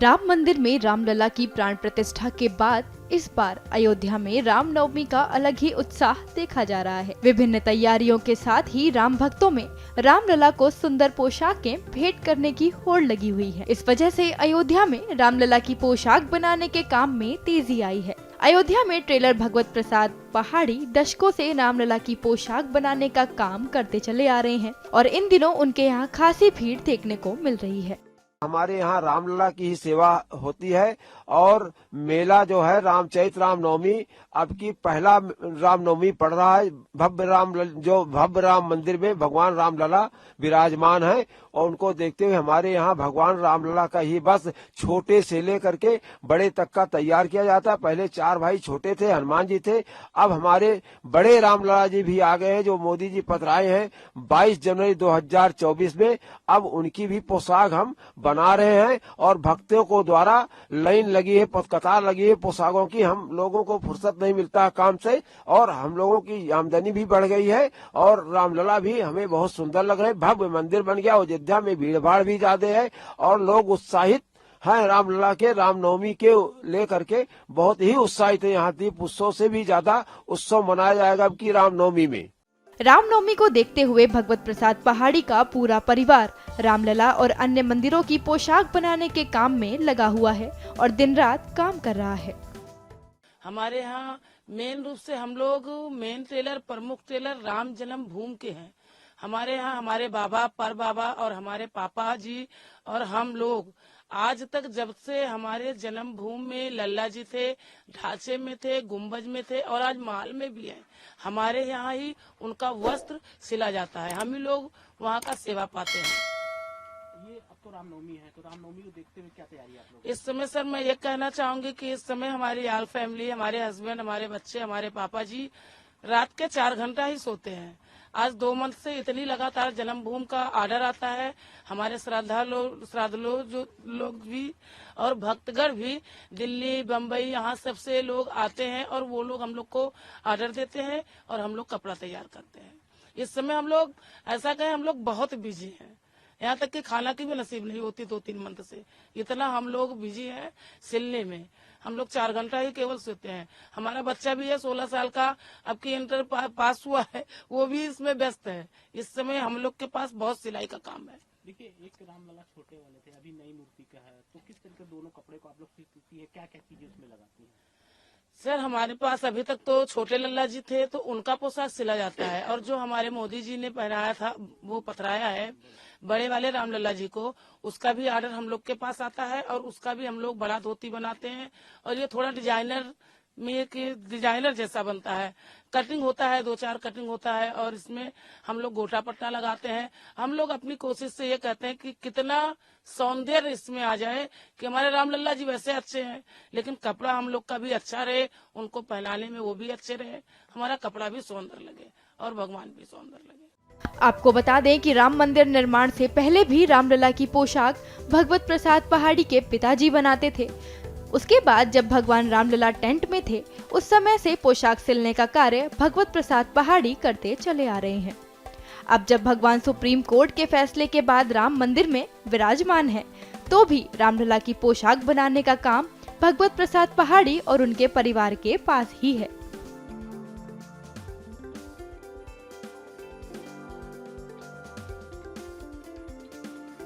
राम मंदिर में रामलला की प्राण प्रतिष्ठा के बाद इस बार अयोध्या में रामनवमी का अलग ही उत्साह देखा जा रहा है। विभिन्न तैयारियों के साथ ही राम भक्तों में रामलला को सुंदर पोशाकें भेंट करने की होड़ लगी हुई है। इस वजह से अयोध्या में रामलला की पोशाक बनाने के काम में तेजी आई है। अयोध्या में टेलर भगवत प्रसाद पहाड़ी दशकों से रामलला की पोशाक बनाने का काम करते चले आ रहे हैं और इन दिनों उनके यहाँ खासी भीड़ देखने को मिल रही है। हमारे यहाँ रामलला की ही सेवा होती है और मेला जो है रामचैत रामनवमी अब की पहला रामनवमी पड़ रहा है। भव्य राम मंदिर में भगवान रामलला विराजमान है और उनको देखते हुए हमारे यहाँ भगवान रामलला का ही बस छोटे से लेकर के बड़े तक का तैयार किया जाता है। पहले 4 भाई छोटे थे, हनुमान जी थे, अब हमारे बड़े रामलला जी भी आ गए हैं जो मोदी जी पतराए हैं 22 जनवरी 2024 में। अब उनकी भी पोशाक हम बना रहे हैं और भक्तों को द्वारा लाइन लगी है, कतार लगी है पोशाकों की। हम लोगों को फुर्सत नहीं मिलता काम से और हम लोगों की आमदनी भी बढ़ गई है और रामलला भी हमें बहुत सुंदर लग रहे हैं। भव्य मंदिर बन गया, अयोध्या में भीड़ भाड़ भी ज्यादा है और लोग उत्साहित हैं रामलला के रामनवमी के लेकर के बहुत ही उत्साहित है। यहाँ दीप उत्सव से भी ज्यादा उत्सव मनाया जाएगा अब की रामनवमी में। रामनवमी को देखते हुए भगवत प्रसाद पहाड़ी का पूरा परिवार रामलला और अन्य मंदिरों की पोशाक बनाने के काम में लगा हुआ है और दिन रात काम कर रहा है। हमारे यहाँ मेन रूप से हम लोग मेन टेलर प्रमुख टेलर राम जन्म भूमि के हैं। हमारे यहाँ हमारे बाबा पर बाबा और हमारे पापा जी और हम लोग आज तक जब से हमारे जन्म भूमि में लल्ला जी थे, ढांचे में थे, गुम्बज में थे और आज महल में भी हैं। हमारे यहाँ ही उनका वस्त्र सिला जाता है, हम ही लोग वहाँ का सेवा पाते हैं। ये अब तो रामनवमी है, तो रामनवमी को देखते हुए क्या तैयारी है आप लोग? इस समय सर मैं ये कहना चाहूंगी कि इस समय हमारी आल फैमिली, हमारे हस्बैंड, हमारे बच्चे, हमारे पापा जी रात के 4 घंटा ही सोते हैं। आज 2 मंथ से इतनी लगातार जन्मभूमि का आर्डर आता है। हमारे श्राद्धालु जो लोग भी और भक्तगण भी दिल्ली, बम्बई यहाँ सबसे लोग आते हैं और वो लोग हम लोग को आर्डर देते हैं और हम लोग कपड़ा तैयार करते हैं। इस समय हम लोग ऐसा कहें हम लोग बहुत बिजी हैं, यहाँ तक कि खाना की भी नसीब नहीं होती 2-3 मंथ से। इतना हम लोग बिजी हैं सिलने में। हम लोग 4 घंटा ही केवल सोते हैं। हमारा बच्चा भी है 16 साल का, अब की इंटर पास हुआ है, वो भी इसमें व्यस्त है। इस समय हम लोग के पास बहुत सिलाई का काम है। देखिए, एक रामलला छोटे वाले थे, अभी नई मूर्ति का है, तो किस तरह के दोनों कपड़े को आप लोग सीखती है, क्या क्या चीजें उसमें लगाती है? सर हमारे पास अभी तक तो छोटे लल्ला जी थे तो उनका पोशाक सिला जाता है और जो हमारे मोदी जी ने पहनाया था वो पतराया है बड़े वाले रामलला जी को, उसका भी ऑर्डर हम लोग के पास आता है और उसका भी हम लोग बड़ा धोती बनाते हैं और ये थोड़ा डिजाइनर जैसा बनता है। कटिंग होता है, 2-4 कटिंग होता है और इसमें हम लोग गोटा पट्टा लगाते हैं। हम लोग अपनी कोशिश से ये कहते हैं कि कितना सौंदर्य इसमें आ जाए कि हमारे रामलला जी वैसे अच्छे हैं लेकिन कपड़ा हम लोग का भी अच्छा रहे, उनको पहनाने में वो भी अच्छे रहे, हमारा कपड़ा भी सुंदर लगे और भगवान भी सुंदर लगे। आपको बता दें कि राम मंदिर निर्माण से पहले भी रामलला की पोशाक भगवत प्रसाद पहाड़ी के पिताजी बनाते थे। उसके बाद जब भगवान रामलला टेंट में थे उस समय से पोशाक सिलने का कार्य भगवत प्रसाद पहाड़ी करते चले आ रहे हैं। अब जब भगवान सुप्रीम कोर्ट के फैसले के बाद राम मंदिर में विराजमान है तो भी रामलला की पोशाक बनाने का काम भगवत प्रसाद पहाड़ी और उनके परिवार के पास ही है।